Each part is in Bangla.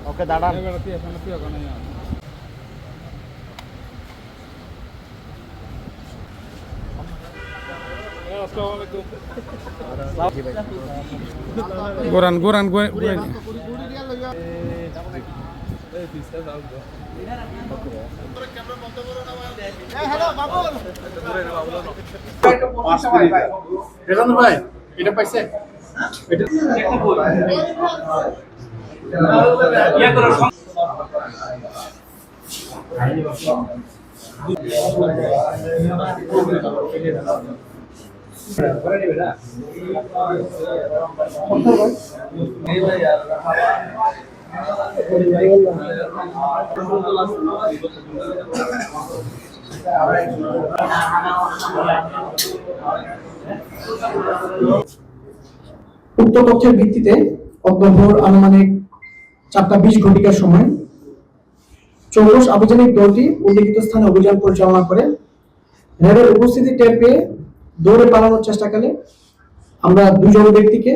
ওকে দাঁড়ান। গোরান গোরান ভাই এটা পাইছে উক্ত তথ্যের ভিত্তিতে অক্টোবর আনুমানিক 4:20 ঘটিকার সময় চৌকস আভিযানিক দলটি উল্লেখিত স্থানে অভিযান পরিচালনা করে র্যাবের উপস্থিতি টের পেয়ে দৌড়ে পালানোর চেষ্টাকালে আমরা দুজন ব্যক্তিকে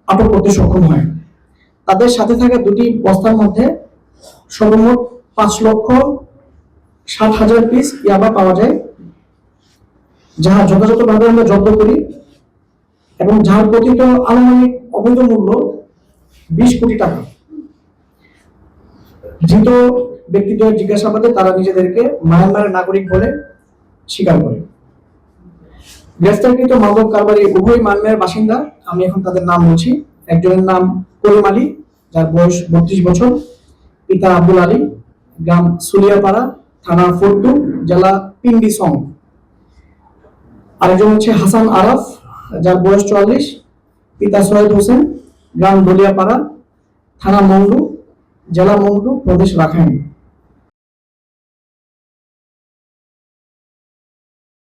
আটক করতে সক্ষম হয়। তাদের সাথে থাকা দুটি বস্তার মধ্যে সর্বমোট 5,60,000 পিস ইয়াবা পাওয়া যায়, যাহা যথাযথভাবে আমরা জব্দ করি এবং যার প্রকৃত আনুমানিক অবৈধ মূল্য 20 কোটি টাকা। ধৃত ব্যক্তিদের জিজ্ঞাসাবাদে তারা নিজেদেরকে মায়ানমারের নাগরিক বলে স্বীকার করে। গ্রেফতারকৃত মাদক কারবারি উভয় মায়ানমারের বাসিন্দা। আমি এখন তাদের নাম বলছি। একজনের নাম করিম আলী, যার বয়স 32 বছর, পিতা আব্দুল আলী, গ্রাম সুলিয়াপাড়া, থানা ফোরটু, জেলা পিন্ডিসং। আরেকজন হচ্ছে হাসান আরাফ, যার বয়স 44, পিতা সৈয়দ হোসেন, গ্রাম দলিয়াপাড়া, থানা মংডু, জেলা মংডু, প্রদেশ রাখাইন।